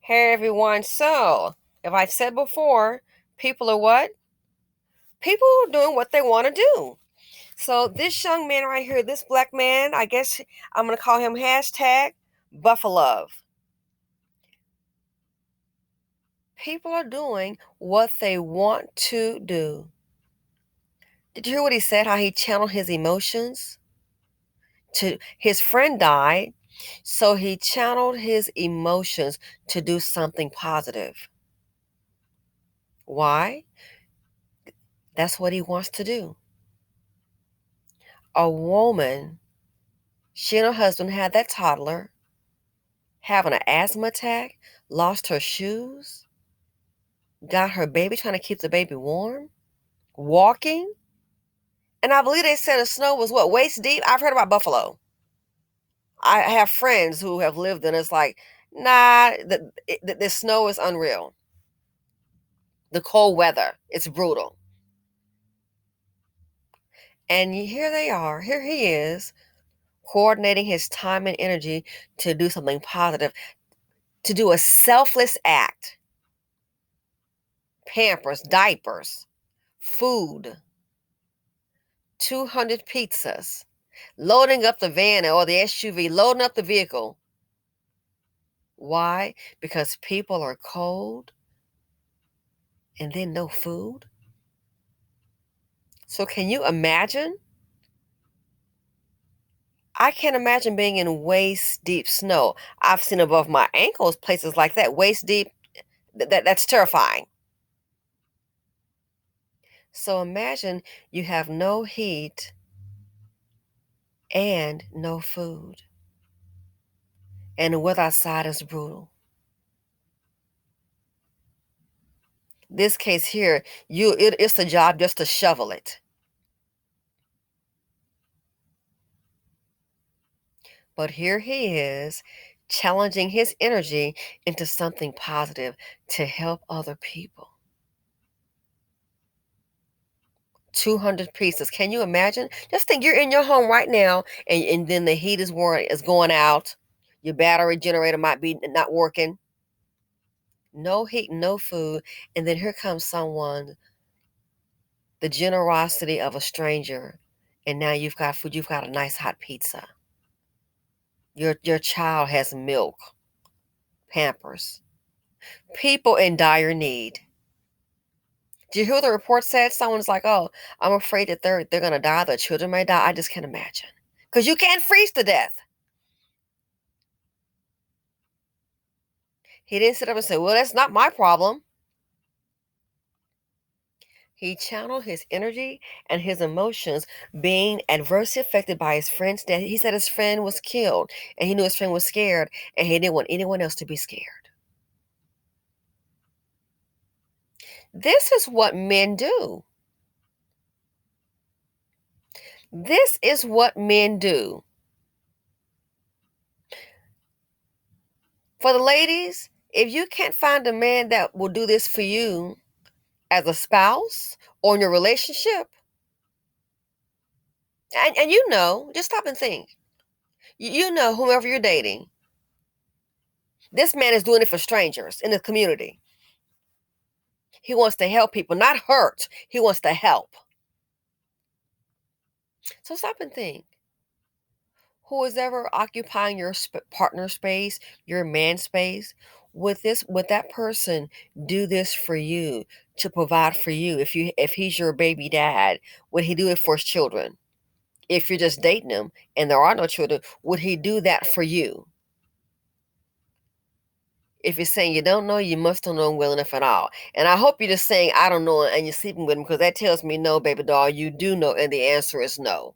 Hey everyone. So, if I've said before, people are what? People are doing what they want to do. So, this young man right here, this black man, I guess I'm going to call him hashtag Buffalo. People are doing what they want to do. Did you hear what he said? How he channeled his emotions? To his friend died, so he channeled his emotions to do something positive. Why? That's what he wants to do. A woman, she and her husband had that toddler, having an asthma attack, lost her shoes, got her baby, trying to keep the baby warm, walking. And I believe they said the snow was what, waist deep? I've heard about Buffalo. I have friends who have lived in it. It's like, nah, the snow is unreal. The cold weather, it's brutal. And here they are. Here he is, coordinating his time and energy to do something positive, to do a selfless act. Pampers, diapers, food, 200 pizzas, loading up the van or the SUV, loading up the vehicle. Why? Because people are cold and then no food. So, can you imagine? I can't imagine being in waist deep snow. I've seen above my ankles places like that, waist deep. That's terrifying. So, imagine you have no heat and no food, and the weather outside is brutal. This case here, it's the job just to shovel it. But here he is challenging his energy into something positive to help other people. 200 pieces. Can you imagine? Just think you're in your home right now and then the heat is going out. Your battery generator might be not working. No heat, no food. And then here comes someone, the generosity of a stranger. And now you've got food, you've got a nice hot pizza. Your child has milk, Pampers. People in dire need. Do you hear what the report said? Someone's like, "Oh, I'm afraid that they're gonna die. Their children may die." I just can't imagine because you can't freeze to death. He didn't sit up and say, "Well, that's not my problem." He channeled his energy and his emotions, being adversely affected by his friend's death. He said his friend was killed, and he knew his friend was scared, and he didn't want anyone else to be scared. This is what men do. This is what men do. For the ladies, if you can't find a man that will do this for you as a spouse or in your relationship, and you know, just stop and think. You know, whoever you're dating, this man is doing it for strangers in the community. He wants to help people, not hurt. He wants to help. So stop and think. Who is ever occupying your partner space, your man space? Would that person do this for you to provide for you? If he's your baby dad, would he do it for his children? If you're just dating him and there are no children, would he do that for you? If you're saying you don't know, you must don't know him well enough at all. And I hope you're just saying I don't know and you're sleeping with him because that tells me no, baby doll, you do know, and the answer is no.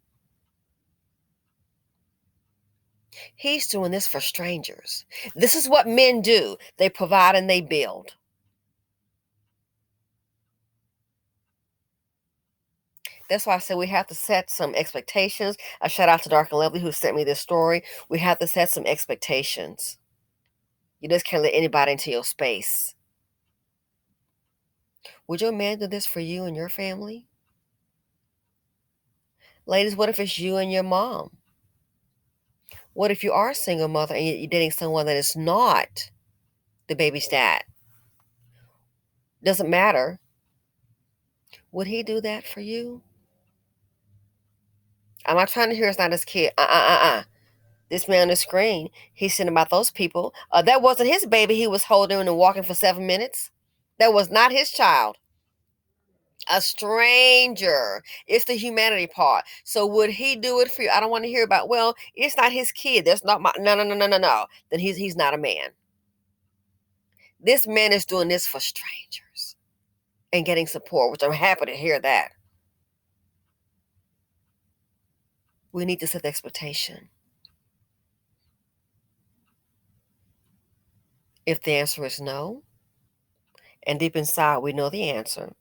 He's doing this for strangers. This is what men do. They provide and they build. That's why I said we have to set some expectations. A shout out to Dark and Lovely who sent me this story. We have to set some expectations. You just can't let anybody into your space. Would your man do this for you and your family? Ladies, what if it's you and your mom? What if you are a single mother and you're dating someone that is not the baby's dad. Doesn't matter. Would he do that for you? I'm not trying to hear it's not his kid. This man on the screen, he's saying about those people. That wasn't his baby he was holding and walking for 7 minutes. That was not his child. A stranger. It's the humanity part. So would he do it for you? I don't want to hear about, well, it's not his kid. That's not my, no, no, no, no, no, no. Then he's not a man. This man is doing this for strangers and getting support, which I'm happy to hear that. We need to set the expectation. If the answer is no, and deep inside we know the answer,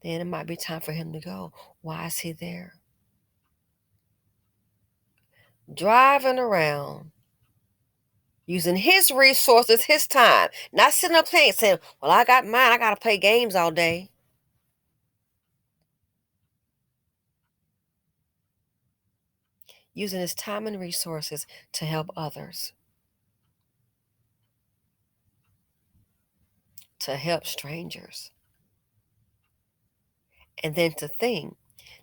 then it might be time for him to go. Why is he there? Driving around, using his resources, his time, not sitting up playing, saying, well, I got mine, I got to play games all day. Using his time and resources to help others, to help strangers. And then to think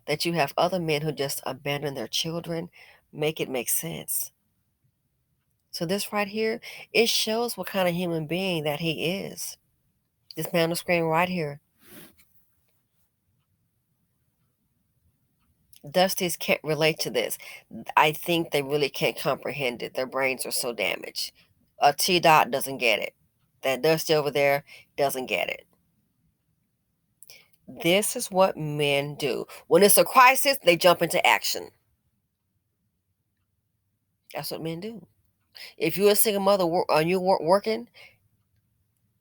that you have other men who just abandon their children, make it make sense. So this right here, it shows what kind of human being that he is. This man on the screen right here. Dusties can't relate to this. I think they really can't comprehend it. Their brains are so damaged. A T Dot doesn't get it. That Dusty over there doesn't get it. This is what men do. When it's a crisis, they jump into action. That's what men do. If you're a single mother and you're working,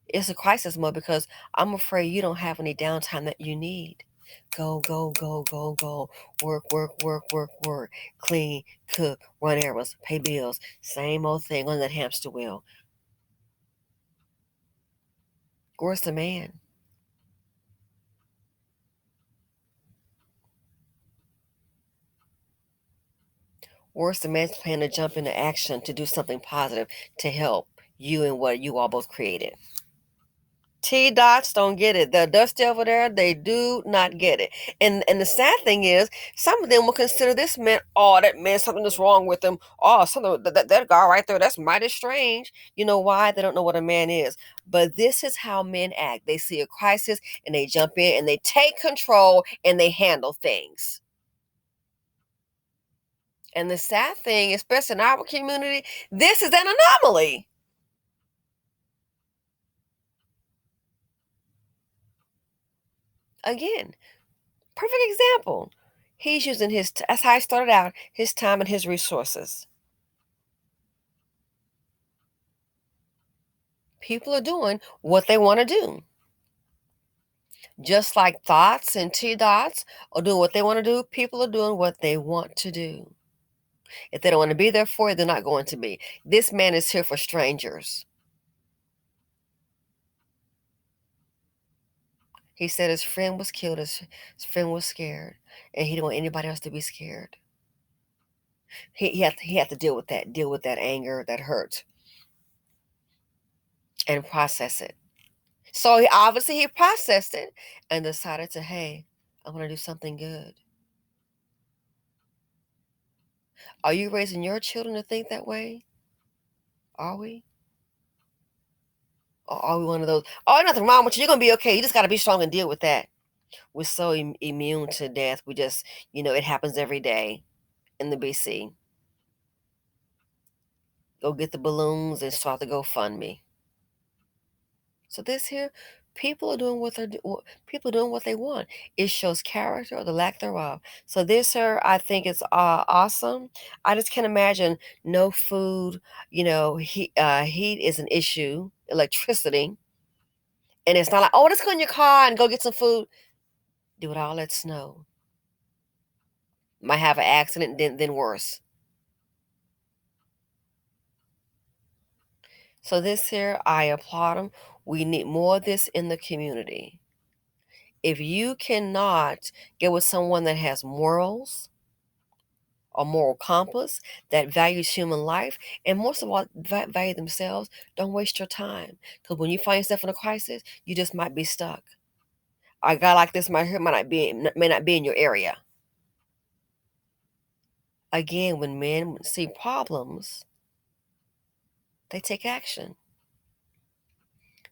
it's a crisis mode because I'm afraid you don't have any downtime that you need. Go, go, go, go, go. Work, work, work, work, work. Clean, cook, run errands, pay bills. Same old thing on that hamster wheel. Where's the man? Where's the man's plan to jump into action to do something positive to help you and what you all both created? T dots don't get it. The dusty over there, they do not get it. And the sad thing is, some of them will consider this man, oh, that man, something is wrong with him. Oh, something that guy right there, that's mighty strange. You know why? They don't know what a man is. But this is how men act. They see a crisis and they jump in and they take control and they handle things. And the sad thing, especially in our community, this is an anomaly. Again, perfect example. He's using that's how I started out, his time and his resources. People are doing what they want to do. Just like thoughts and T dots are doing what they want to do, people are doing what they want to do. If they don't want to be there for you, they're not going to be. This man is here for strangers. He said his friend was killed, his friend was scared, and he didn't want anybody else to be scared. He had to deal with that anger, that hurt, and process it. So he processed it and decided to, hey, I want to do something good. Are you raising your children to think that way? Are we? Or are we one of those, oh, nothing wrong with you. You're going to be okay. You just got to be strong and deal with that. We're so immune to death. We just, it happens every day in the BC. Go get the balloons and start the GoFundMe. So this here, people are doing people are doing what they want. It shows character or the lack thereof. So this here, I think it's awesome. I just can't imagine no food. Heat is an issue. Electricity, and it's not like, oh, let's go in your car and go get some food. Do it all that snow. Might have an accident, then worse. So this here, I applaud them. We need more of this in the community. If you cannot get with someone that has morals, a moral compass that values human life, and most of all, value themselves, don't waste your time. Because when you find yourself in a crisis, you just might be stuck. A guy like this might here may not be in your area. Again, when men see problems, they take action.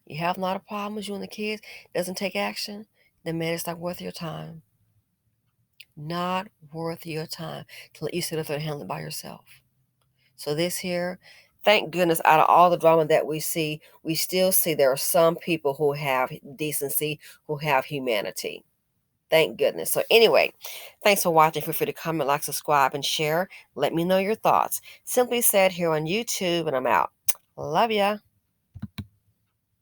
You have a lot of problems, you and the kids, doesn't take action, then man, it's not worth your time. Not worth your time to let you sit up there and handle it by yourself. So this here, thank goodness, out of all the drama that we see, we still see there are some people who have decency, who have humanity. Thank goodness. So anyway, thanks for watching. Feel free to comment, like, subscribe, and share. Let me know your thoughts. Simply Said here on YouTube, and I'm out. Love ya.